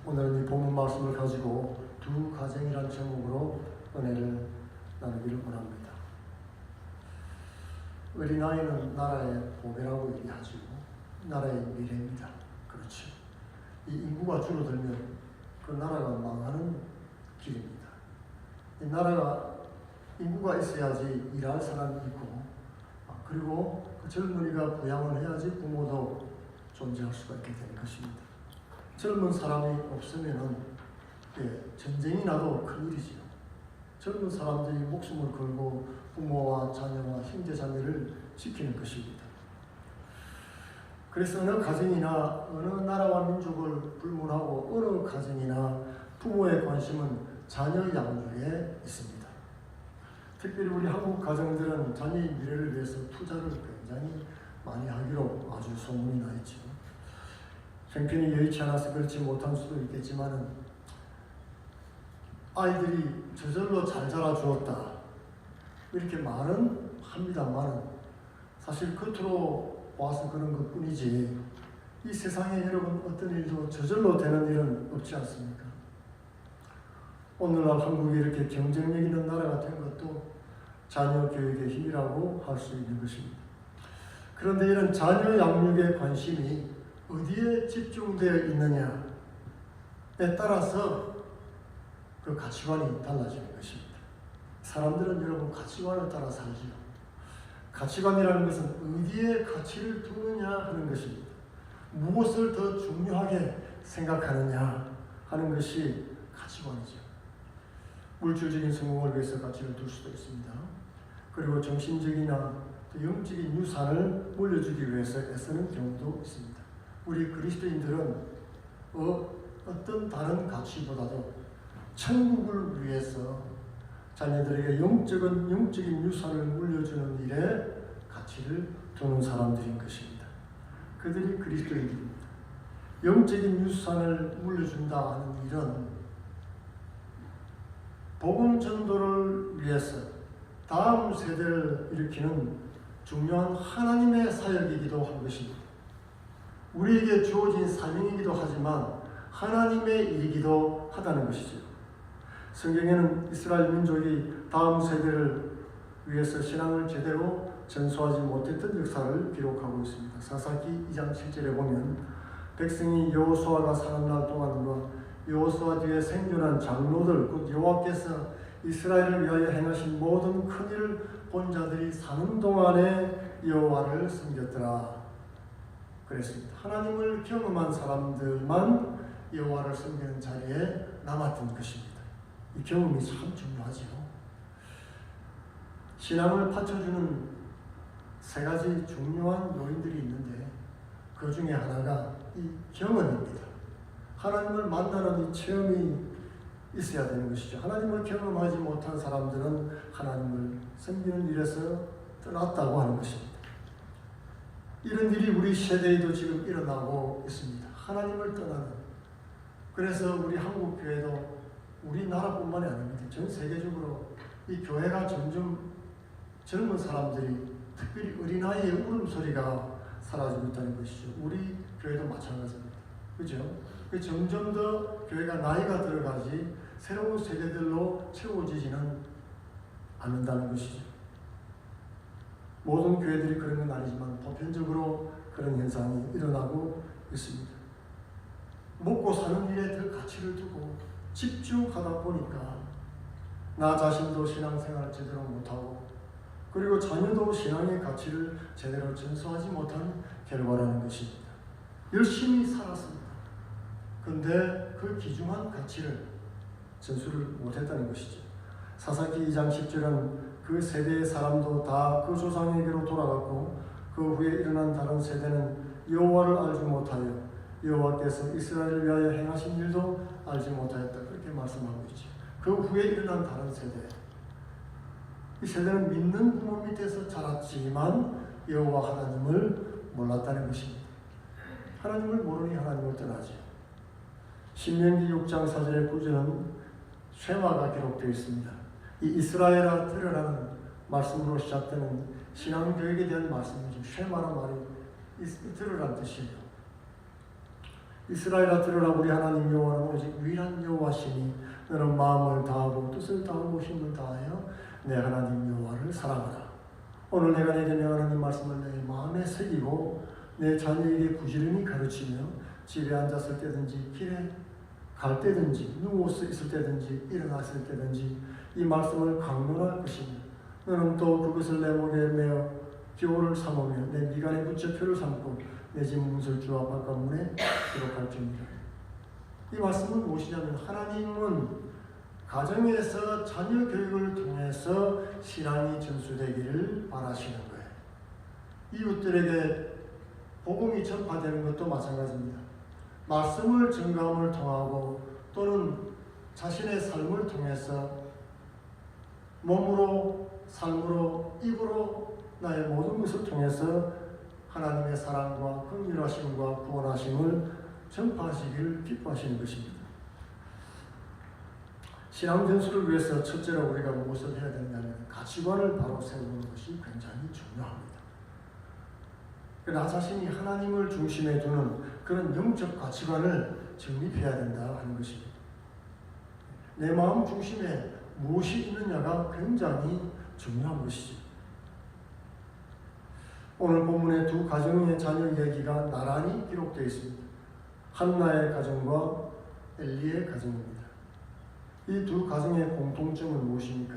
오늘은 이 본문 말씀을 가지고 두 가정이란 제목으로 은혜를 나누기를 원합니다. 어린아이는 나라의 보배라고 얘기하죠. 나라의 미래입니다. 그렇죠. 이 인구가 줄어들면 그 나라가 망하는 길입니다. 이 나라가 인구가 있어야지 일할 사람이 있고, 그리고 그 젊은이가 부양을 해야지 부모도 존재할 수가 있게 되는 것입니다. 젊은 사람이 없으면은 전쟁이 나도 큰일이지요. 젊은 사람들이 목숨을 걸고 부모와 자녀와 형제 자매를 지키는 것입니다. 그래서 어느 가정이나 어느 나라와 민족을 불문하고 어느 가정이나 부모의 관심은 자녀 양육에 있습니다. 특별히 우리 한국 가정들은 자녀의 미래를 위해서 투자를 굉장히 많이 하기로 아주 소문이 나 있죠. 형편이 여의치 않아서 그렇지 못할 수도 있겠지만 아이들이 저절로 잘 자라주었다 이렇게 말은 합니다만 사실 겉으로 와서 그런 것뿐이지 이 세상에 여러분 어떤 일도 저절로 되는 일은 없지 않습니까? 오늘날 한국이 이렇게 경쟁력 있는 나라가 된 것도 자녀 교육의 힘이라고 할 수 있는 것입니다. 그런데 이런 자녀 양육의 관심이 어디에 집중되어 있느냐에 따라서 그 가치관이 달라지는 것입니다. 사람들은 여러분 가치관을 따라 살지요. 가치관이라는 것은 어디에 가치를 두느냐 하는 것입니다. 무엇을 더 중요하게 생각하느냐 하는 것이 가치관이죠. 물질적인 성공을 위해서 가치를 둘 수도 있습니다. 그리고 정신적이나 영적인 유산을 물려주기 위해서 애쓰는 경우도 있습니다. 우리 그리스도인들은 어떤 다른 가치보다도 천국을 위해서 자녀들에게 영적인 유산을 물려주는 일에 가치를 두는 사람들인 것입니다. 그들이 그리스도인들입니다. 영적인 유산을 물려준다 하는 일은 복음 전도를 위해서 다음 세대를 일으키는 중요한 하나님의 사역이기도 한 것입니다. 우리에게 주어진 사명이기도 하지만 하나님의 일이기도 하다는 것이죠. 성경에는 이스라엘 민족이 다음 세대를 위해서 신앙을 제대로 전수하지 못했던 역사를 기록하고 있습니다. 사사기 2장 7절에 보면 백성이 여호수아가 사는 날 동안과 여호수아 뒤에 생존한 장로들 곧 여호와께서 이스라엘을 위하여 행하신 모든 큰 일을 본 자들이 사는 동안에 여호와를 섬겼더라 그랬습니다. 하나님을 경험한 사람들만 여호와를 섬기는 자리에 남았던 것입니다. 이 경험이 참 중요하죠. 신앙을 받쳐주는 세 가지 중요한 요인들이 있는데 그 중에 하나가 이 경험입니다. 하나님을 만나는 이 체험이 있어야 되는 것이죠. 하나님을 경험하지 못한 사람들은 하나님을 섬기는 일에서 떠났다고 하는 것입니다. 이런 일이 우리 세대에도 지금 일어나고 있습니다. 하나님을 떠나는. 그래서 우리 한국 교회도 우리나라뿐만이 아닙니다. 전 세계적으로 이 교회가 점점 젊은 사람들이 특별히 어린아이의 울음소리가 사라지고 있다는 것이죠. 우리 교회도 마찬가지입니다. 그죠? 점점 더 교회가 나이가 들어가지 새로운 세대들로 채워지지는 않는다는 것이죠. 모든 교회들이 그런 건 아니지만 보편적으로 그런 현상이 일어나고 있습니다. 먹고 사는 일에 더 가치를 두고 집중하다 보니까 나 자신도 신앙생활을 제대로 못하고 그리고 자녀도 신앙의 가치를 제대로 전수하지 못한 결과라는 것입니다. 열심히 살았습니다. 그런데 그 귀중한 가치를 전수를 못했다는 것이죠. 사사기 2장 10절은 그 세대의 사람도 다 그 조상에게로 돌아갔고 그 후에 일어난 다른 세대는 여호와를 알지 못하여 여호와께서 이스라엘을 위하여 행하신 일도 알지 못하였다. 그렇게 말씀하고 있죠. 그 후에 일어난 다른 세대. 이 세대는 믿는 부모 밑에서 자랐지만 여호와 하나님을 몰랐다는 것입니다. 하나님을 모르니 하나님을 떠나죠. 신명기 6장 4절의 구절은 쉐마가 기록되어 있습니다. 이 이스라엘아 들으라는 말씀으로 시작되는 신앙교육에 대한 말씀이죠. 쉐마란 말이 들으라는 뜻이에요. 이스라엘아 들으라. 우리 하나님 여호와는 오직 유일한 여호와시니 너는 마음을 다하고 뜻을 다하고 힘을 다하여 내 하나님 여호와를 사랑하라. 오늘 내가 내게 명하는 이 말씀을 내 마음에 새기고 내 자녀에게 부지런히 가르치며 집에 앉았을 때든지 길에 갈 때든지 누워서 있을 때든지 일어났을 때든지 이 말씀을 강론할 것이며 너는 또 그것을 내 목에 메어 교훈을 삼으며 내 미간에 붙여 표를 삼고 내 집 문설주와 바깥문에 기록할지니라. 이 말씀은 무엇이냐면 하나님은 가정에서 자녀 교육을 통해서 신앙이 전수되기를 바라시는 거예요. 이웃들에게 복음이 전파되는 것도 마찬가지입니다. 말씀을 증거함을 통하고 또는 자신의 삶을 통해서 몸으로, 삶으로, 입으로 나의 모든 것을 통해서 하나님의 사랑과 긍휼하심과 구원하심을 전파하시기를 기뻐하시는 것입니다. 신앙 전수를 위해서 첫째로 우리가 무엇을 해야 되냐면 가치관을 바로 세우는 것이 굉장히 중요합니다. 나 자신이 하나님을 중심에 두는 그런 영적 가치관을 정립해야 된다 하는 것입니다. 내 마음 중심에 무엇이 있느냐가 굉장히 중요한 것이죠. 오늘 본문의 두 가정의 자녀 이야기가 나란히 기록되어 있습니다. 한나의 가정과 엘리의 가정입니다. 이 두 가정의 공통점은 무엇입니까?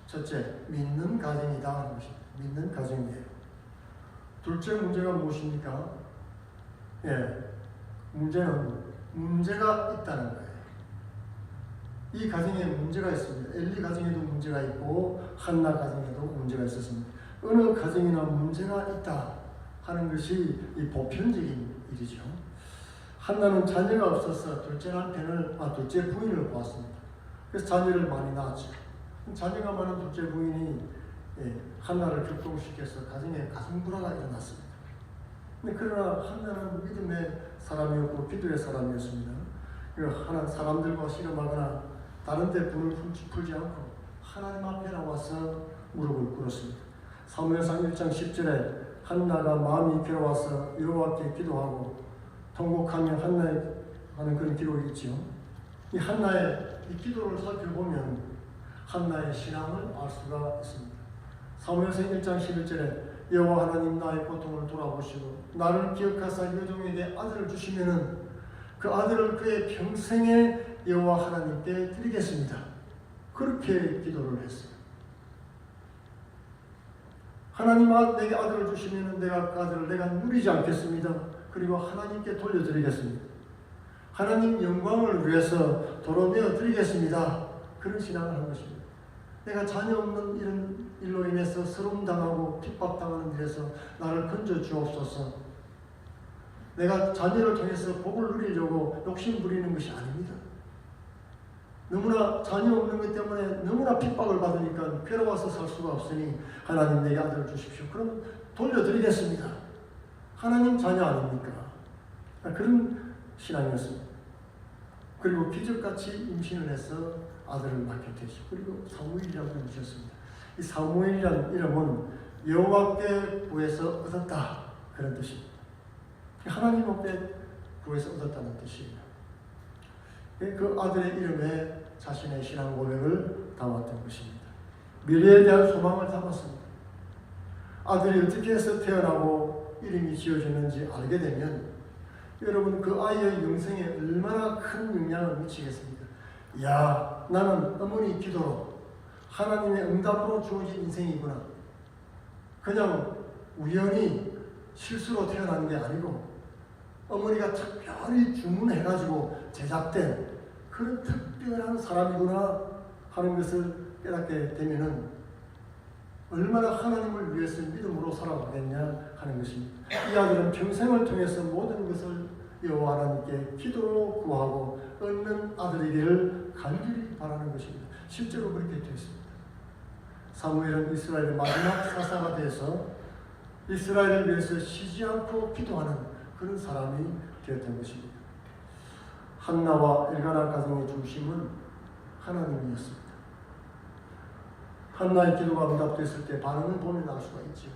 첫째, 믿는 가정이다 하는 것입니다. 믿는 가정이에요. 둘째 문제가 무엇입니까? 문제는 문제가 있다는 거예요. 이 가정에 문제가 있습니다. 엘리 가정에도 문제가 있고 한나 가정에도 문제가 있었습니다. 어느 가정이나 문제가 있다 하는 것이 이 보편적인 일이죠. 한나는 자녀가 없어서 둘째 부인을 보았습니다. 그래서 자녀를 많이 낳았죠. 자녀가 많은 둘째 부인이 한나를 격동시켜서 가정에 가정불화가 일어났습니다. 그러나 한나는 믿음의 사람이었고 기도의 사람이었습니다. 하나 사람들과 씨름하거나 다른 데 분을 풀지 않고 하나님 앞에 나와서 무릎을 꿇었습니다. 사무엘상 1장 10절에 한나가 마음이 괴로워서 여호와께 기도하고 통곡하며 한나의 하는 그런 기록이 있죠. 이 한나의 이 기도를 살펴보면 한나의 신앙을 알 수가 있습니다. 사무엘상 1장 11절에 여호와 하나님 나의 고통을 돌아보시고 나를 기억하사 여종에게 아들을 주시면은 그 아들을 그의 평생에 여호와 하나님께 드리겠습니다. 그렇게 기도를 했어요. 하나님 내게 아들을 주시면 내가 그 아들을 내가 누리지 않겠습니다. 그리고 하나님께 돌려드리겠습니다. 하나님 영광을 위해서 도로내어 드리겠습니다. 그런 신앙을 한 것입니다. 내가 자녀 없는 이런 일로 인해서 서름당하고 핍박당하는 일에서 나를 건져 주옵소서. 내가 자녀를 통해서 복을 누리려고 욕심 부리는 것이 아닙니다. 너무나 자녀 없는 것 때문에 너무나 핍박을 받으니까 괴로워서 살 수가 없으니 하나님 내게 아들을 주십시오. 그럼 돌려드리겠습니다. 하나님 자녀 아닙니까? 그런 신앙이었습니다. 그리고 기적같이 임신을 해서 아들을 낳게 되시고 그리고 사무엘이라고 부르셨습니다. 이 사무엘이라는 이름은 여호와께 구해서 얻었다 그런 뜻입니다. 하나님 앞에 구해서 얻었다는 뜻이에요. 그 아들의 이름에 자신의 신앙 고백을 담았던 것입니다. 미래에 대한 소망을 담았습니다. 아들이 어떻게 해서 태어나고 이름이 지어졌는지 알게 되면 여러분 그 아이의 영생에 얼마나 큰 영향을 미치겠습니까? 야, 나는 어머니 기도로 하나님의 응답으로 주어진 인생이구나. 그냥 우연히 실수로 태어난 게 아니고 어머니가 특별히 주문해가지고 제작된 그런 특별한 사람이구나 하는 것을 깨닫게 되면은 얼마나 하나님을 위해서 믿음으로 살아가겠냐 하는 것입니다. 이 아들은 평생을 통해서 모든 것을 여호와 하나님께 기도로 구하고 얻는 아들이기를 간절히 바라는 것입니다. 실제로 그렇게 되었습니다. 사무엘은 이스라엘의 마지막 사사가 되어서 이스라엘을 위해서 쉬지 않고 기도하는 그런 사람이 되었던 것입니다. 한나와 엘가나 가정의 중심은 하나님이었습니다. 한나의 기도가 응답됐을 때 반응을 보면 알 수가 있죠.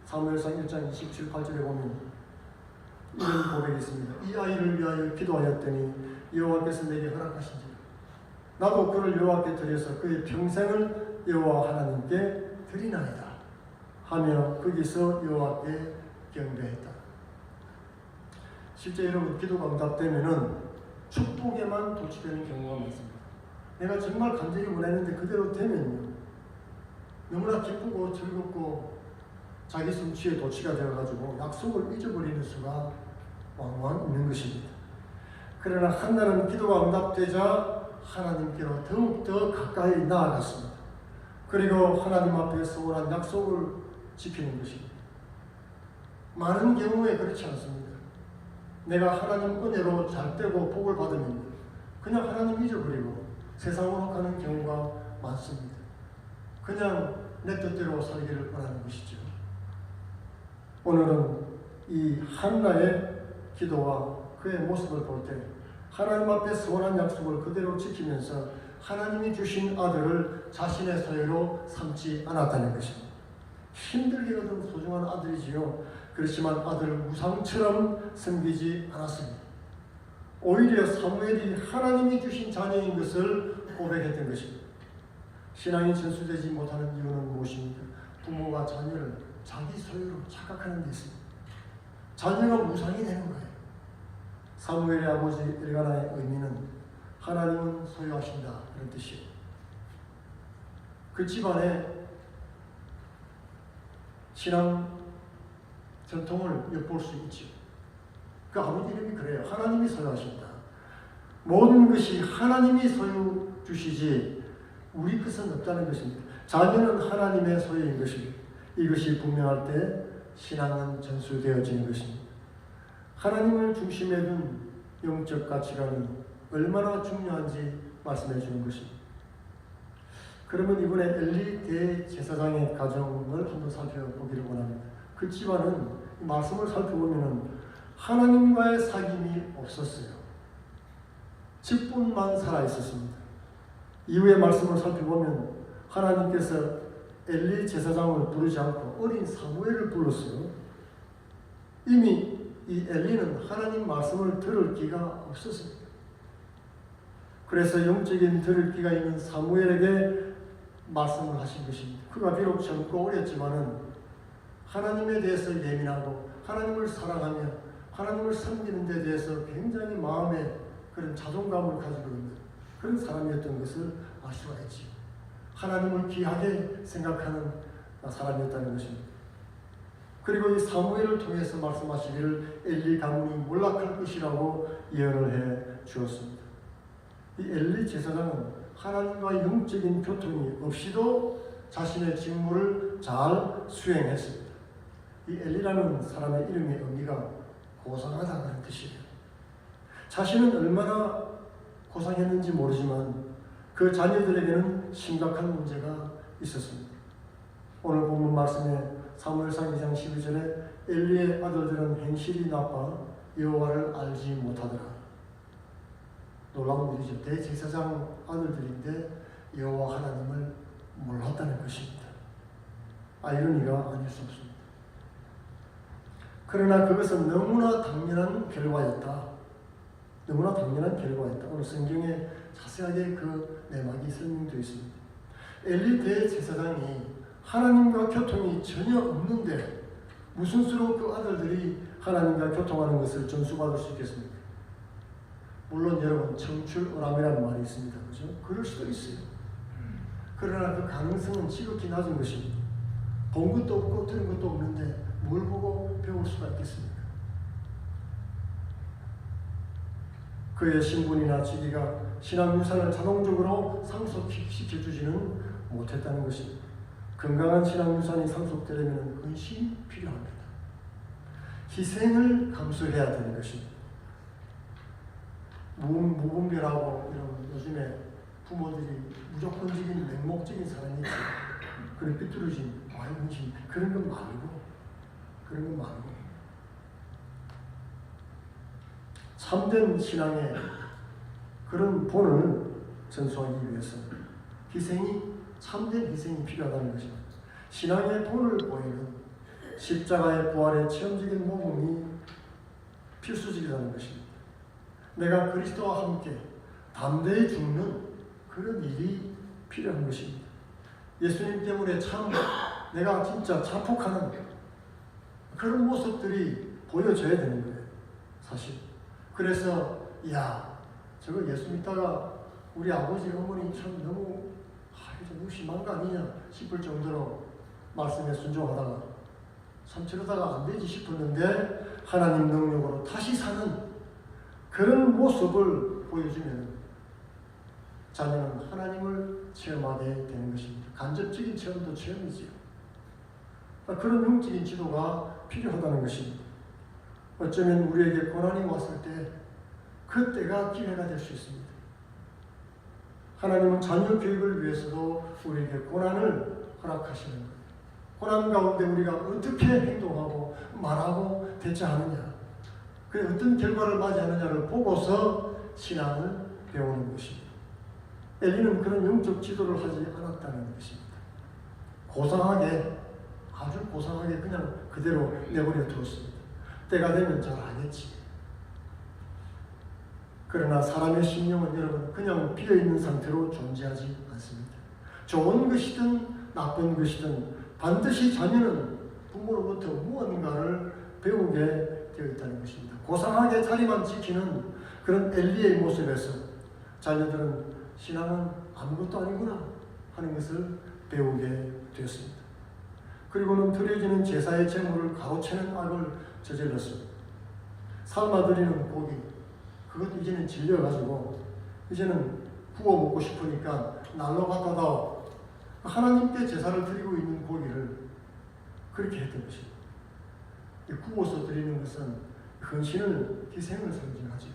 사무엘상 1장 27, 8절에 보면 이런 고백이 있습니다. 이 아이를 위하여 기도하였더니 여호와께서 내게 허락하신지라. 나도 그를 여호와께 드려서 그의 평생을 여호와 하나님께 드리나이다 하며 거기서 여호와께 경배했다. 실제 여러분, 기도가 응답되면은 축복에만 도취되는 경우가 많습니다. 내가 정말 간절히 원했는데 그대로 되면요, 너무나 기쁘고 즐겁고 자기 성취에 도취가 되어가지고 약속을 잊어버리는 수가 왕왕 있는 것입니다. 그러나 한나는 기도가 응답되자 하나님께로 더욱더 가까이 나아갔습니다. 그리고 하나님 앞에 서원한 약속을 지키는 것입니다. 많은 경우에 그렇지 않습니다. 내가 하나님 은혜로 잘 되고 복을 받으면 그냥 하나님 잊어버리고 세상으로 가는 경우가 많습니다. 그냥 내 뜻대로 살기를 원하는 것이죠. 오늘은 이 한나의 기도와 그의 모습을 볼 때 하나님 앞에 서원한 약속을 그대로 지키면서 하나님이 주신 아들을 자신의 소유로 삼지 않았다는 것입니다. 힘들게 얻은 소중한 아들이지요. 그렇지만 아들을 우상처럼 섬기지 않았습니다. 오히려 사무엘이 하나님이 주신 자녀인 것을 고백했던 것입니다. 신앙이 전수되지 못하는 이유는 무엇입니까? 부모가 자녀를 자기 소유로 착각하는 데 있습니다. 자녀가 우상이 되는 거예요. 사무엘의 아버지 엘가나의 의미는 하나님은 소유하신다, 그런 뜻이에요. 그 집안의 신앙 전통을 엿볼 수 있죠. 그 아버지 이름이 그래요. 하나님이 소유하신다. 모든 것이 하나님이 소유 주시지 우리 것은 없다는 것입니다. 자녀는 하나님의 소유인 것입니다. 이것이 분명할 때 신앙은 전수되어지는 것입니다. 하나님을 중심에 둔 영적 가치관이 얼마나 중요한지 말씀해 주는 것입니다. 그러면 이번에 엘리 대제사장의 가정을 한번 살펴보기를 원합니다. 그 집안은 말씀을 살펴보면 하나님과의 사귐이 없었어요. 직분만 살아있었습니다. 이후의 말씀을 살펴보면 하나님께서 엘리 제사장을 부르지 않고 어린 사무엘을 불렀어요. 이미 이 엘리는 하나님 말씀을 들을 기가 없었습니다. 그래서 영적인 들을 기가 있는 사무엘에게 말씀을 하신 것입니다. 그가 비록 젊고 어렸지만은 하나님에 대해서 예민하고 하나님을 사랑하며 하나님을 섬기는 데 대해서 굉장히 마음에 그런 자존감을 가지고 있는 그런 사람이었던 것을 알 수가 있지. 하나님을 귀하게 생각하는 사람이었다는 것입니다. 그리고 이 사무엘을 통해서 말씀하시기를 엘리 가문이 몰락할 것이라고 예언을 해 주었습니다. 이 엘리 제사장은 하나님과의 영적인 교통이 없이도 자신의 직무를 잘 수행했습니다. 이 엘리라는 사람의 이름의 의미가 고상하다는 뜻이에요. 자신은 얼마나 고상했는지 모르지만 그 자녀들에게는 심각한 문제가 있었습니다. 오늘 본문 말씀에 사무엘상 2장 12절에 엘리의 아들들은 행실이 나빠 여호와를 알지 못하더라. 놀라운 일이죠. 대제사장 아들들인데 여호와 하나님을 몰랐다는 것입니다. 아이러니가 아닐 수 없습니다. 그러나 그것은 너무나 당연한 결과였다. 너무나 당연한 결과였다. 오늘 성경에 자세하게 그 내막이 설명되어 있습니다. 엘리 대제사장이 하나님과 교통이 전혀 없는데 무슨 수로 그 아들들이 하나님과 교통하는 것을 전수받을 수 있겠습니까? 물론 여러분 청출어람이라는 말이 있습니다. 그죠? 그럴 수도 있어요. 그러나 그 가능성은 지극히 낮은 것입니다. 본 것도 없고 들은 것도 없는데 뭘 보고 배울 수가 있겠습니까? 그의 신분이나 직위가 신앙 유산을 자동적으로 상속시켜주지는 못했다는 것입니다. 건강한 신앙 유산이 상속되려면 헌신이 필요합니다. 희생을 감수해야 되는 것입니다. 무분별하고 이런 요즘에 부모들이 무조건적인 맹목적인 사람이 있죠. 그런 삐뚤어진 헌신 그런 건 말고 참된 신앙의 그런 본을 전수하기 위해서 참된 희생이 필요하다는 것입니다. 신앙의 본을 보이는 십자가의 부활의 체험적인 모범이 필수적이라는 것입니다. 내가 그리스도와 함께 담대히 죽는 그런 일이 필요한 것입니다. 예수님 때문에 참 내가 진짜 자폭하는 그런 모습들이 보여져야 되는 거예요. 사실. 그래서 저거 예수 믿다가 우리 아버지 어머니 참 너무 심한 거 아니냐 싶을 정도로 말씀에 순종하다가 참 저러다가 안 되지 싶었는데 하나님 능력으로 다시 사는 그런 모습을 보여주면 자녀는 하나님을 체험하게 되는 것입니다. 간접적인 체험도 체험이지요. 그런 영적인 지도가 필요하다는 것입니다. 어쩌면 우리에게 고난이 왔을 때 그때가 기회가 될 수 있습니다. 하나님은 자녀 교육을 위해서도 우리에게 고난을 허락하시는 거예요. 고난 가운데 우리가 어떻게 행동하고 말하고 대처하느냐, 그 어떤 결과를 맞이하느냐를 보고서 신앙을 배우는 것입니다. 엘리는 그런 영적 지도를 하지 않았다는 것입니다. 고상하게, 아주 고상하게 그냥 그대로 내버려 두었습니다. 때가 되면 잘 알겠지. 그러나 사람의 심령은 여러분 그냥 비어있는 상태로 존재하지 않습니다. 좋은 것이든 나쁜 것이든 반드시 자녀는 부모로부터 무언가를 배우게 되어 있다는 것입니다. 고상하게 자리만 지키는 그런 엘리의 모습에서 자녀들은 신앙은 아무것도 아니구나 하는 것을 배우게 되었습니다. 그리고는 드려지는 제사의 제물을 가로채는 악을 저질렀습니다. 삶아드리는 고기, 그것도 이제는 질려가지고 이제는 구워 먹고 싶으니까 날로 갖다 다오. 하나님께 제사를 드리고 있는 고기를 그렇게 했던 것입니다. 구워서 드리는 것은 헌신을, 희생을 상징하죠.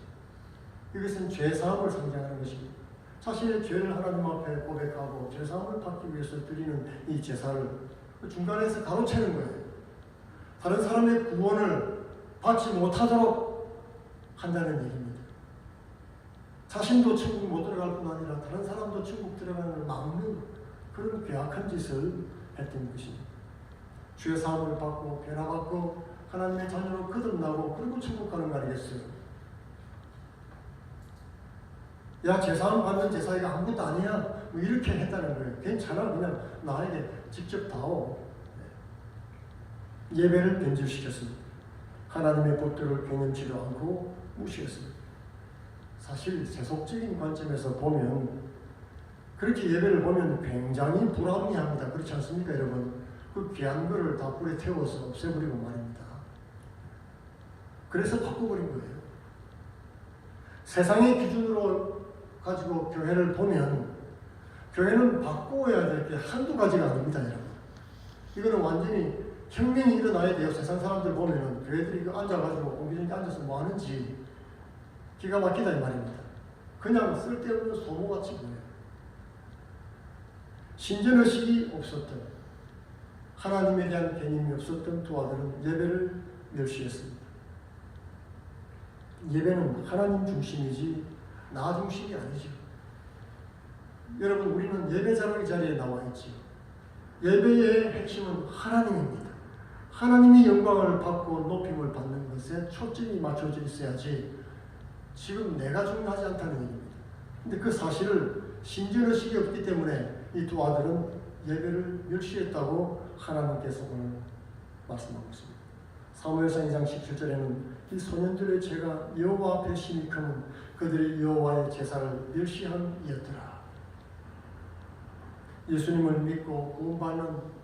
이것은 죄사함을 상징하는 것입니다. 자신의 죄를 하나님 앞에 고백하고 죄사함을 받기 위해서 드리는 이 제사를 중간에서 가로채는 거예요. 다른 사람의 구원을 받지 못하도록 한다는 얘기입니다. 자신도 천국 못 들어갈 뿐 아니라 다른 사람도 천국 들어가는 걸 막는 그런 괴악한 짓을 했던 것입니다. 주의 사함을 받고 변화받고 하나님의 자녀로 거듭나고 그리고 천국 가는 거 아니겠어요? 야, 제사함 받는 제사가 아무것도 아니야. 뭐 이렇게 했다는 거예요. 괜찮아. 그냥 나에게 직접 다오. 예배를 변질시켰습니다. 하나님의 법도를 경험치도 않고 무시했습니다. 사실 세속적인 관점에서 보면 그렇게 예배를 보면 굉장히 불합리합니다. 그렇지 않습니까, 여러분? 그 귀한 거를 다 불에 태워서 없애버리고 말입니다. 그래서 바꿔버린 거예요. 세상의 기준으로 가지고 교회를 보면 교회는 바꿔야 될 게 한두 가지가 아닙니다, 여러분. 이거는 완전히 혁명이 일어나야 돼요. 세상 사람들 보면은 교회들이 이거 앉아가지고 공기전에 앉아서 뭐 하는지 기가 막히다 이 말입니다. 그냥 쓸데없는 소모같이 보여요. 신전의식이 없었던, 하나님에 대한 개념이 없었던 두 아들은 예배를 멸시했습니다. 예배는 하나님 중심이지 나 중심이 아니죠. 여러분, 우리는 예배자의 자리에 나와 있지요. 예배의 핵심은 하나님입니다. 하나님이 영광을 받고 높임을 받는 것에 초점이 맞춰져 있어야지 지금 내가 중요하지 않다는 얘기입니다. 근데 그 사실을 신전의식이 없기 때문에 이 두 아들은 예배를 멸시했다고 하나님께서 오늘 말씀하고 있습니다. 사무엘상 2장 17절에는 이 소년들의 죄가 여호와 앞에 심히 크면 그들이 여호와의 제사를 멸시함이었더라. 예수님을 믿고 구원받는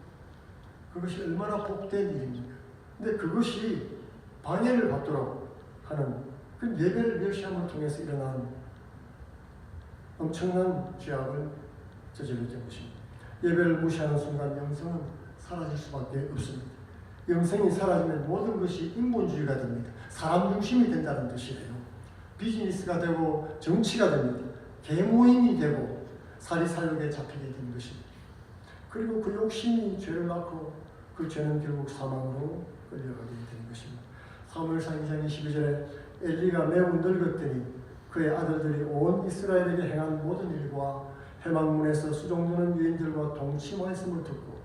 그것이 얼마나 복된 일입니까? 근데 그것이 방해를 받도록 하는 그 예배를 멸시함을 통해서 일어난 엄청난 죄악을 저질렀던 것입니다. 예배를 무시하는 순간 영성은 사라질 수밖에 없습니다. 영성이 사라지면 모든 것이 인본주의가 됩니다. 사람 중심이 된다는 뜻이에요. 비즈니스가 되고 정치가 됩니다. 계모임이 되고 사리사욕에 잡히게 되는 것입니다. 그리고 그 욕심이 죄를 낳고 그 죄는 결국 사망으로 끌려가게 되는 것입니다. 사무엘상 2장 22절에 엘리가 매우 늙었더니 그의 아들들이 온 이스라엘에게 행한 모든 일과 회막문에서 수종드는 유인들과 동침하였음을 듣고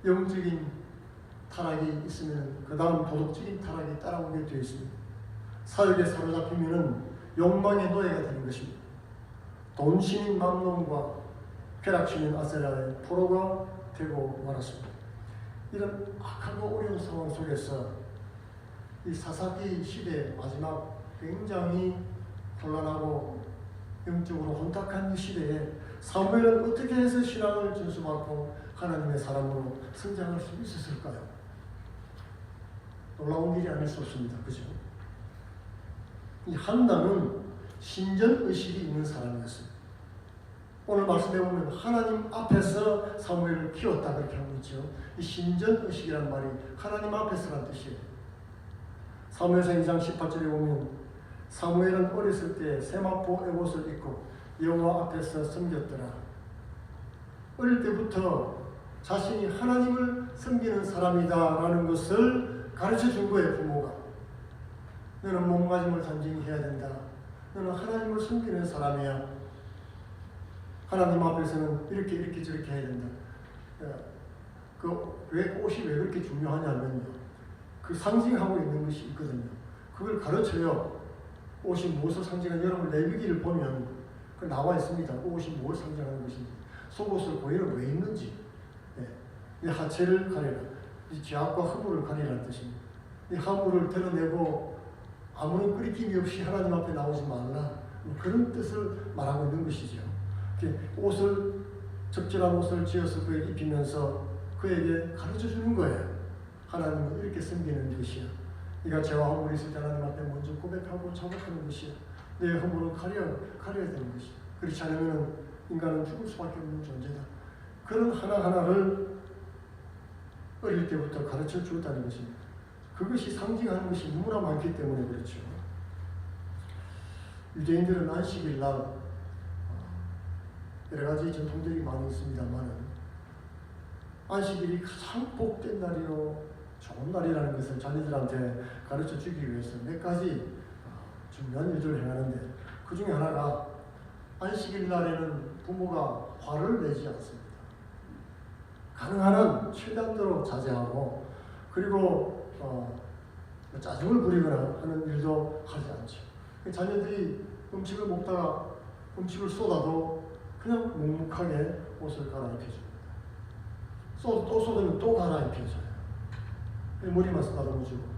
영적인 타락이 있으면 그 다음 도덕적인 타락이 따라오게 되어 있습니다. 사욕에 사로잡히면 욕망의 노예가 되는 것입니다. 돈신인 맘론과 쾌락신인 아세라의 포로가 되고 말았습니다. 이런 악하고 어려운 상황 속에서 이 사사기 시대 마지막 굉장히 혼란하고 영적으로 혼탁한 이 시대에 사무엘은 어떻게 해서 신앙을 준수받고 하나님의 사람으로 성장할 수 있었을까요? 놀라운 일이 아닐 수 없습니다. 그죠? 이 한나는 신전의식이 있는 사람이었습니다. 오늘 말씀해 보면 하나님 앞에서 사무엘을 키웠다 그렇게 하고 있죠. 이 신전의식이란 말이 하나님 앞에서란 뜻이에요. 사무엘상 2장 18절에 보면 사무엘은 어렸을 때 세마포 에봇을 입고 여호와 앞에서 섬겼더라. 어릴 때부터 자신이 하나님을 섬기는 사람이다라는 것을 가르쳐 준 거예요. 부모가. 너는 몸가짐을 단정히 해야 된다. 너는 하나님을 섬기는 사람이야. 하나님 앞에서는 이렇게 저렇게 해야 된다. 왜 옷이 왜 그렇게 중요하냐면요. 그 상징하고 있는 것이 있거든요. 그걸 가르쳐요. 옷이 무엇을 상징하는, 여러분 레위기를 보면 그 나와 있습니다. 옷이 무엇을 상징하는 것인지, 속옷을 고의를 왜 입는지, 이 하체를 가리라, 이 죄악과 허물을 가리라는 뜻입니다. 이 허물을 드러내고 아무런 끄리낌이 없이 하나님 앞에 나오지 말라, 그런 뜻을 말하고 있는 것이죠. 옷을, 적절한 옷을 지어서 그에게 입히면서 그에게 가르쳐 주는 거예요. 하나님을 이렇게 섬기는 것이야. 네가 죄와 허물이 있을 때 하나님 앞에 먼저 고백하고 자복하는 것이야. 내 허물은 가려야 되는 것이야. 그렇지 않으면 인간은 죽을 수밖에 없는 존재다. 그런 하나하나를 어릴 때부터 가르쳐 주었다는 것입니다. 그것이 상징하는 것이 너무나 많기 때문에 그렇죠. 유대인들은 안식일 날 여러 가지 전통들이 많이 있습니다만 안식일이 가장 복된 날이요 좋은 날이라는 것을 자녀들한테 가르쳐 주기 위해서 몇 가지 중요한 일들을 행하는데, 그 중에 하나가 안식일 날에는 부모가 화를 내지 않습니다. 가능한 한 최단도로 자제하고, 그리고 짜증을 부리거나 하는 일도 하지 않죠. 자녀들이 음식을 먹다가 음식을 쏟아도 그냥 묵묵하게 옷을 갈아입혀줍니다. 또 쏟으면 또 갈아입혀줘요. 머리만 쓰다듬어주고.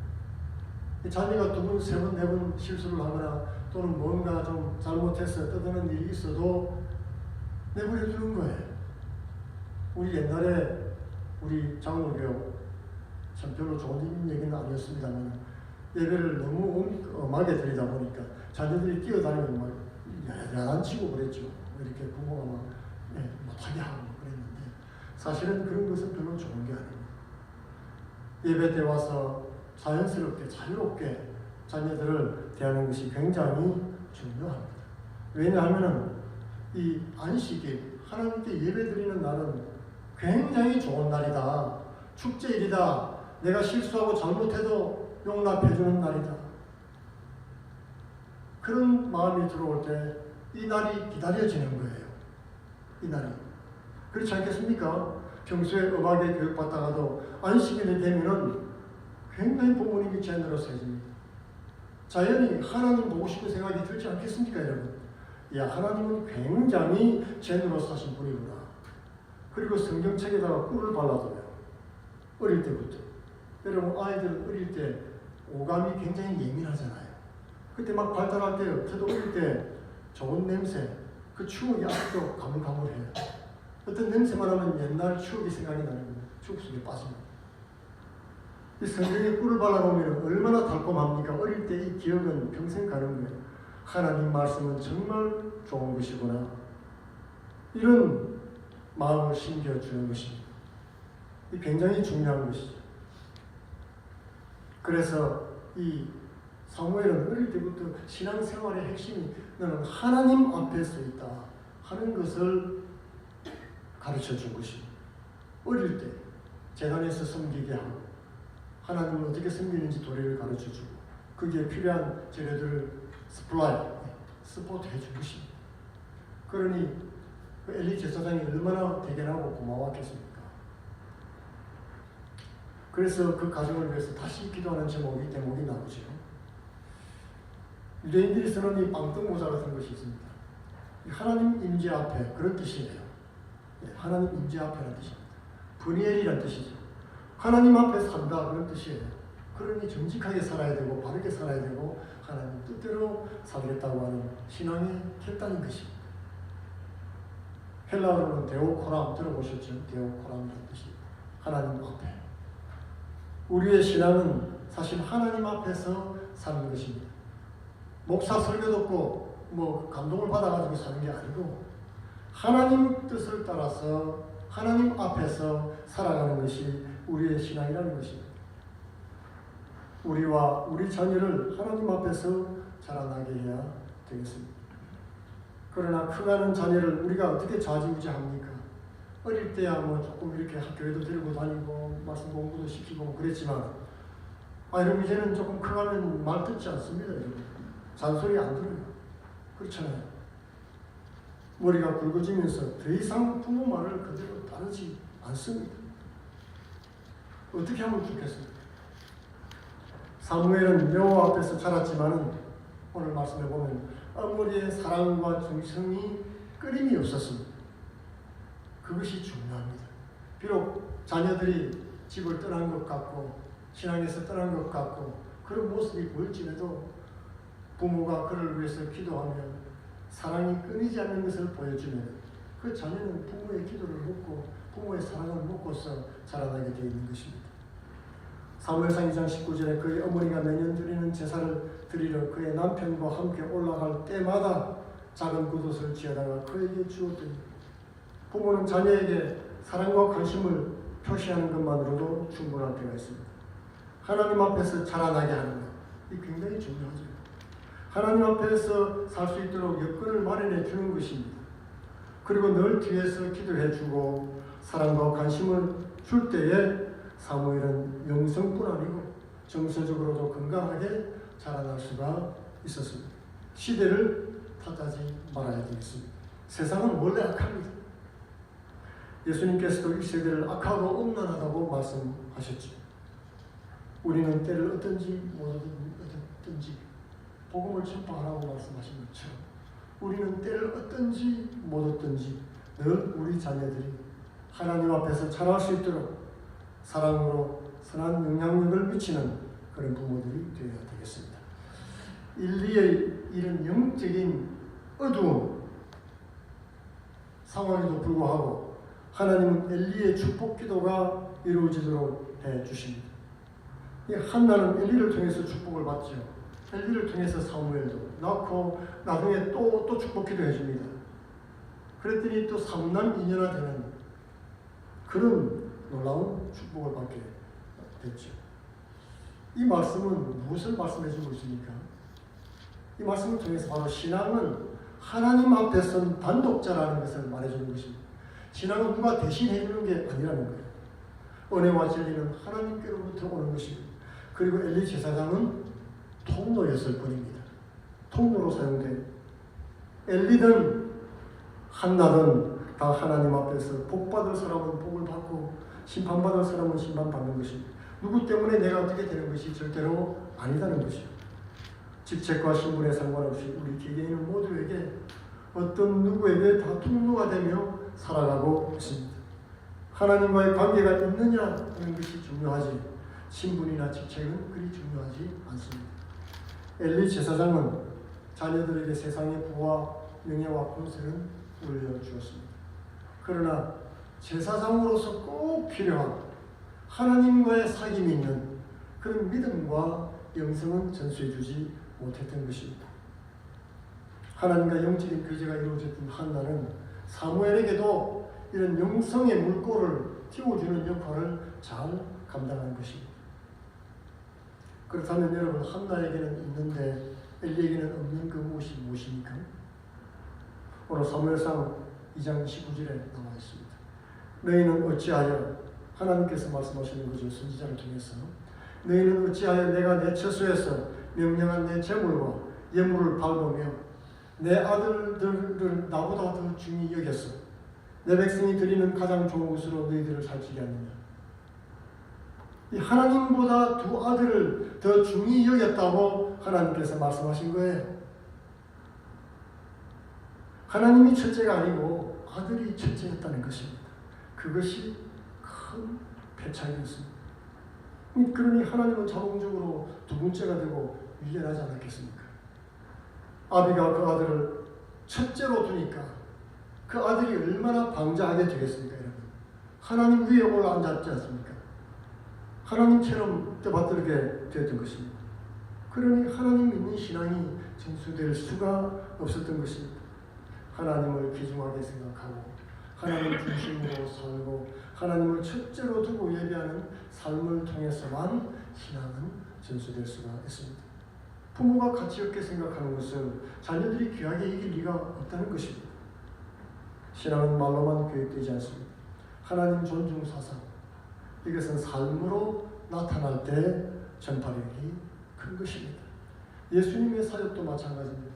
자녀가 2번, 3번, 4번 실수를 하거나 또는 뭔가 좀 잘못해서 떠드는 일이 있어도 내버려 두는 거예요. 우리 옛날에 우리 장로교 참 별로 좋은 얘기는 아니었습니다만 예배를 너무 엄하게 드리다 보니까 자녀들이 뛰어다니면 막 야단치고 그랬죠. 이렇게 부모가 막 못하게 하고 그랬는데, 사실은 그런 것은 별로 좋은 게 아닙니다. 예배 때 와서 자연스럽게 자유롭게 자녀들을 대하는 것이 굉장히 중요합니다. 왜냐하면 이 안식일, 하나님께 예배 드리는 날은 굉장히 좋은 날이다. 축제일이다. 내가 실수하고 잘못해도 용납해주는 날이다. 그런 마음이 들어올 때 이 날이 기다려지는 거예요. 이 날이. 그렇지 않겠습니까? 평소에 음악에 교육받다가도 안식일이 되면은 굉장히 부모님이 제너러스해집니다. 자연히 하나님 보고 싶은 생각이 들지 않겠습니까, 여러분? 야, 하나님은 굉장히 제너러스하신 분이구나. 그리고 성경책에다가 꿀을 발라줘요. 어릴 때부터. 여러분, 아이들은 어릴 때 오감이 굉장히 예민하잖아요. 그때 막 발달할 때, 저도 어릴 때 좋은 냄새, 그 추억이 아직도 가물가물해요. 어떤 냄새만 하면 옛날 추억이 생각이 나는 거예요. 추억 속에 빠집니다. 이 성경에 꿀을 발라놓으면 얼마나 달콤합니까? 어릴 때 이 기억은 평생 가는 거예요. 하나님 말씀은 정말 좋은 것이구나. 이런 마음을 심겨주는 것입니다. 이 굉장히 중요한 것이죠. 그래서 이 사무엘은 어릴 때부터 신앙생활의 핵심이 너는 하나님 앞에 서 있다 하는 것을 가르쳐 준 것입니다. 어릴 때 제단에서 섬기게 하고 하나님을 어떻게 섬기는지 도리를 가르쳐 주고 거기에 필요한 재료들을 스포트 해준 것입니다. 그러니 엘리 제사장이 얼마나 대견하고 고마웠겠습니까? 그래서 그 가정을 위해서 다시 기도하는 대목이 나오죠. 유대인들이 쓰는 이 빵떡모자 같은 것이 있습니다. 하나님 임재 앞에, 그런 뜻이에요. 하나님 임재 앞에라는 뜻입니다. 분이엘이라는 뜻이죠. 하나님 앞에 산다, 그런 뜻이에요. 그러니 정직하게 살아야 되고 바르게 살아야 되고 하나님 뜻대로 살겠다고 하는 신앙의 결단인 것입니다. 헬라어로는 데오코람 들어보셨죠? 데오코람이라는 뜻입니다. 하나님 앞에. 우리의 신앙은 사실 하나님 앞에서 사는 것입니다. 목사 설교 듣고 감동을 받아가지고 사는 게 아니고 하나님 뜻을 따라서 하나님 앞에서 살아가는 것이 우리의 신앙이라는 것입니다. 우리와 우리 자녀를 하나님 앞에서 자라나게 해야 되겠습니다. 그러나 커가는 자녀를 우리가 어떻게 좌지우지합니까? 어릴 때야 조금 이렇게 학교에도 데리고 다니고 말씀 공부도 시키고 그랬지만 여러분 이제는 조금 커가면 말 듣지 않습니다. 여러분. 잔소리 안 들어요. 그렇잖아요. 머리가 굵어지면서 더 이상 부모 말을 그대로 따르지 않습니다. 어떻게 하면 좋겠습니까? 사무엘은 여호와 앞에서 자랐지만은 오늘 말씀해 보면 어머니의 사랑과 정성이 끊임이 없었습니다. 그것이 중요합니다. 비록 자녀들이 집을 떠난 것 같고 신앙에서 떠난 것 같고 그런 모습이 보일지라도 부모가 그를 위해서 기도하면 사랑이 끊이지 않는 것을 보여주면 그 자녀는 부모의 기도를 먹고 부모의 사랑을 먹고서 자라나게 되어 있는 것입니다. 사무엘상 2장 19절에 그의 어머니가 매년 드리는 제사를 드리러 그의 남편과 함께 올라갈 때마다 작은 굿옷을 지어다가 그에게 주었더니 부모는 자녀에게 사랑과 관심을 표시하는 것만으로도 충분할 때가 있습니다. 하나님 앞에서 자라나게 하는 것, 이 굉장히 중요하죠. 하나님 앞에서 살 수 있도록 여건을 마련해 주는 것입니다. 그리고 늘 뒤에서 기도해 주고 사랑과 관심을 줄 때에 사무엘은 영성뿐 아니고 정서적으로도 건강하게 자라날 수가 있었습니다. 시대를 탓하지 말아야 되겠습니다. 세상은 원래 악합니다. 예수님께서도 이 세대를 악하고 음란하다고 말씀하셨죠. 우리는 때를 어떤지 복음을 전파하라고 말씀하신 것처럼 우리는 때를 어떤지 늘 우리 자녀들이 하나님 앞에서 자랄 수 있도록 사랑으로 선한 영향력을 미치는 그런 부모들이 되어야 되겠습니다. 일리의 이런 영적인 어두운 상황에도 불구하고 하나님은 엘리의 축복 기도가 이루어지도록 해주십니다. 한나는 엘리를 통해서 축복을 받죠. 엘리를 통해서 사무엘도 낳고 나중에 또 축복 기도해 줍니다. 그랬더니 또 3남 2녀나 되는 그런 놀라운 축복을 받게 됐죠. 이 말씀은 무엇을 말씀해 주고 있습니까? 이 말씀을 통해서 바로 신앙은 하나님 앞에 선 단독자라는 것을 말해주는 것입니다. 신앙은 누가 대신해 주는 게 아니라는 거예요. 은혜와 진리는 하나님께로부터 오는 것입니다. 그리고 엘리 제사장은 통로였을 뿐입니다. 통로로 사용돼요. 엘리든 한나든 다 하나님 앞에서 복받을 사람은 복을 받고 심판받을 사람은 심판받는 것입니다. 누구 때문에 내가 어떻게 되는 것이 절대로 아니다는 것이죠. 직책과 신분에 상관없이 우리 개개인 모두에게 어떤 누구에게 다 통로가 되며 살아가고 있습니다. 하나님과의 관계가 있느냐 하는 것이 중요하지 신분이나 직책은 그리 중요하지 않습니다. 엘리 제사장은 자녀들에게 세상의 부와 명예와 권세는 올려주었습니다. 그러나 제사장으로서 꼭 필요한 하나님과의 사귐이 있는 그런 믿음과 영성은 전수해주지 못했던 것입니다. 하나님과 영적인 교제가 이루어졌던 한나는 사무엘에게도 이런 영성의 물꼬를 틔워주는 역할을 잘 감당한 것입니다. 그렇다면 여러분 한나에게는 있는데 엘리에게는 없는 그 무엇이 무엇입니까? 오늘 사무엘상 2장 19절에 나와 있습니다. 너희는 어찌하여 하나님께서 말씀하시는 거죠. 선지자를 통해서 너희는 어찌하여 내가 내 처소에서 명령한 내 재물과 예물을 밟으며 내 아들들을 나보다 더 중히 여겼어. 내 백성이 드리는 가장 좋은 것으로 너희들을 살찌게 하느냐. 이 하나님보다 두 아들을 더 중히 여겼다고 하나님께서 말씀하신 거예요. 하나님이 첫째가 아니고 아들이 첫째였다는 것입니다. 그것이 큰 패착이었습니다. 그러니 하나님은 자동적으로 두 번째가 되고 위견하지 않았겠습니까? 아비가 그 아들을 첫째로 두니까 그 아들이 얼마나 방자하게 되겠습니까, 여러분? 하나님 위에 올라앉았지 않습니까? 하나님처럼 떠받들게 되었던 것입니다. 그러니 하나님 믿는 신앙이 전수될 수가 없었던 것입니다. 하나님을 귀중하게 생각하고 하나님 중심으로 살고 하나님을 첫째로 두고 예배하는 삶을 통해서만 신앙은 전수될 수가 있습니다. 부모가 가치 없게 생각하는 것은 자녀들이 귀하게 이길 리가 없다는 것입니다. 신앙은 말로만 교육되지 않습니다. 하나님 존중 사상, 이것은 삶으로 나타날 때 전파력이 큰 것입니다. 예수님의 사역도 마찬가지입니다.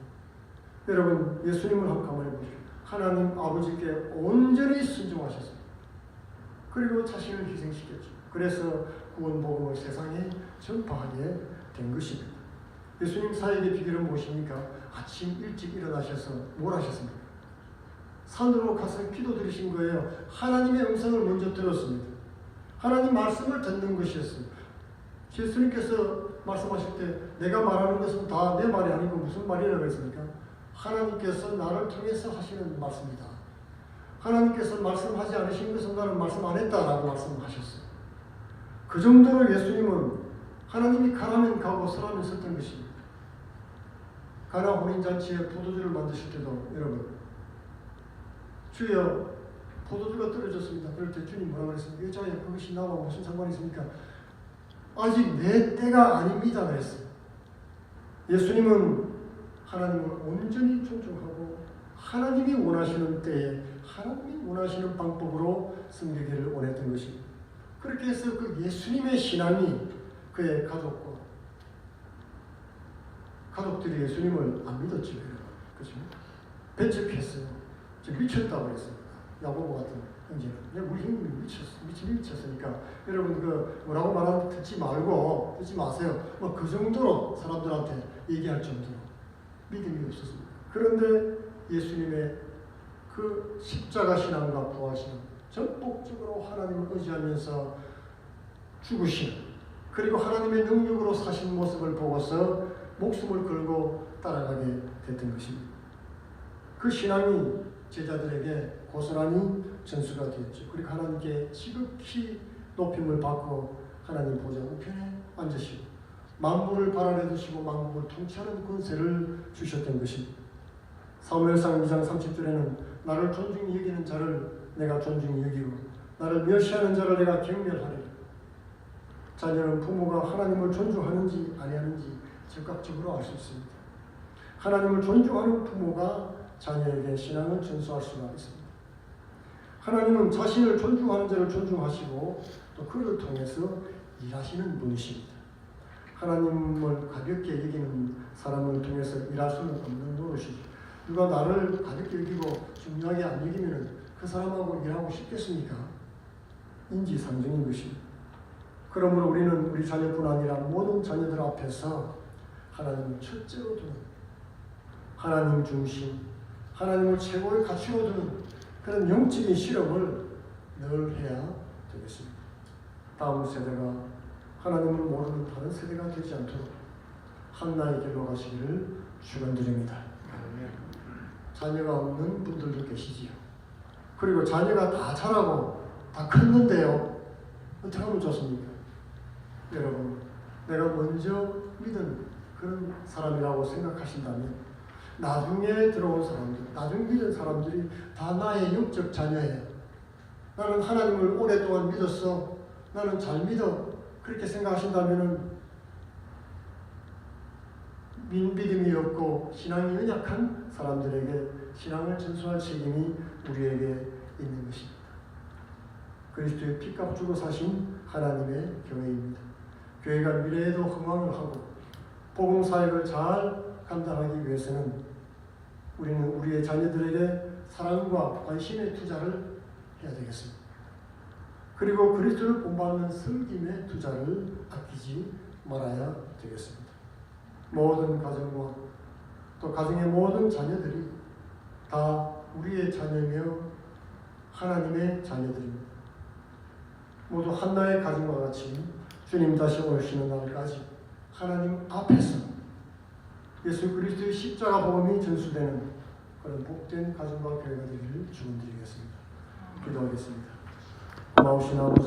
여러분, 예수님을 한번 가만히 보십시오. 하나님 아버지께 온전히 순종하셨습니다. 그리고 자신을 희생시켰죠. 그래서 구원복음을 세상에 전파하게 된 것입니다. 예수님 사역의 비결은 무엇입니까? 아침 일찍 일어나셔서 뭘 하셨습니까? 산으로 가서 기도드리신 거예요. 하나님의 음성을 먼저 들었습니다. 하나님 말씀을 듣는 것이었어요. 예수님께서 말씀하실 때 내가 말하는 것은 다 내 말이 아니고 무슨 말이라고 했습니까? 하나님께서 나를 통해서 하시는 말씀이다. 하나님께서 말씀하지 않으신 것은 나는 말씀 안 했다라고 말씀하셨어요. 그 정도로 예수님은 하나님이 가라면 가고 서라면 섰던 것입니다. 가나 혼인잔치에 포도주를 만드실 때도 여러분, 주여 포도주가 떨어졌습니다. 그럴 때 주님 뭐라고 그랬습니까? 여자야, 그것이 나와 무슨 상관이 있습니까? 아직 내 때가 아닙니다 그랬어요. 예수님은 하나님을 온전히 존중하고 하나님이 원하시는 때에 하나님이 원하시는 방법으로 섬기기를 원했던 것입니다. 그렇게 해서 그 예수님의 신앙이 그의 가족들이 예수님을 안 믿었죠. 그렇죠? 배척했어요. 미쳤다고 그랬습니다. 야고보 같은 형제는. 우리 형님이 미쳤으니까 여러분 그 뭐라고 말하는지 듣지 마세요. 뭐 그 정도로 사람들한테 얘기할 정도로 믿음이 없었습니다. 그런데 예수님의 그 십자가 신앙과 부활 신앙, 전폭적으로 하나님을 의지하면서 죽으신, 그리고 하나님의 능력으로 사신 모습을 보고서 목숨을 걸고 따라가게 됐던 것입니다. 그 신앙이 제자들에게 고스란히 전수가 되었죠. 그리고 하나님께 지극히 높임을 받고 하나님 보좌 우편에 앉으시고 만물을 발안해 두시고 만국을 통치하는 권세를 주셨던 것입니다. 사무엘상 2장 30절에는 나를 존중히 여기는 자를 내가 존중히 여기고 나를 멸시하는 자를 내가 경멸하리라. 자녀는 부모가 하나님을 존중하는지 아니하는지 즉각적으로 알 수 있습니다. 하나님을 존중하는 부모가 자녀에게 신앙을 전수할 수가 있습니다. 하나님은 자신을 존중하는 자를 존중하시고 또 그를 통해서 일하시는 분이십니다. 하나님을 가볍게 여기는 사람을 통해서 일할 수는 없는 노릇이죠. 누가 나를 가볍게 여기고 중요하게 안 여기면 그 사람하고 일하고 싶겠습니까? 인지상정인 것입니다. 그러므로 우리는 우리 자녀뿐 아니라 모든 자녀들 앞에서 하나님을 첫째로 두는, 하나님 중심, 하나님을 최고의 가치로 두는 그런 영적인 실험을 늘 해야 되겠습니다. 다음 세대가 하나님을 모르는 다른 세대가 되지 않도록 한나의 길로 가시기를 축원드립니다. 자녀가 없는 분들도 계시지요. 그리고 자녀가 다 자라고 다 컸는데요. 어떻게 하면 좋습니까? 여러분, 내가 먼저 믿은 그런 사람이라고 생각하신다면 나중에 들어온 사람들, 나중에 믿은 사람들이 다 나의 영적 자녀예요. 나는 하나님을 오랫동안 믿었어. 나는 잘 믿어. 그렇게 생각하신다면 믿음이 없고 신앙이 연약한 사람들에게 신앙을 전수할 책임이 우리에게 있는 것입니다. 그리스도의 피값 주고 사신 하나님의 교회입니다. 교회가 미래에도 흥왕을 하고 복음 사역을 잘 감당하기 위해서는 우리는 우리의 자녀들에게 사랑과 관심의 투자를 해야 되겠습니다. 그리고 그리스도를 본받는 섬김의 투자를 아끼지 말아야 되겠습니다. 모든 가정과 또 가정의 모든 자녀들이 다 우리의 자녀며 하나님의 자녀들입니다. 모두 한나의 가정과 같이 주님 다시 오시는 날까지 하나님 앞에서 예수 그리스도의 십자가 복음이 전수되는 그런 복된 가정과 교회가 되기를 축원드리겠습니다. 기도하겠습니다. 고마우신 아버지,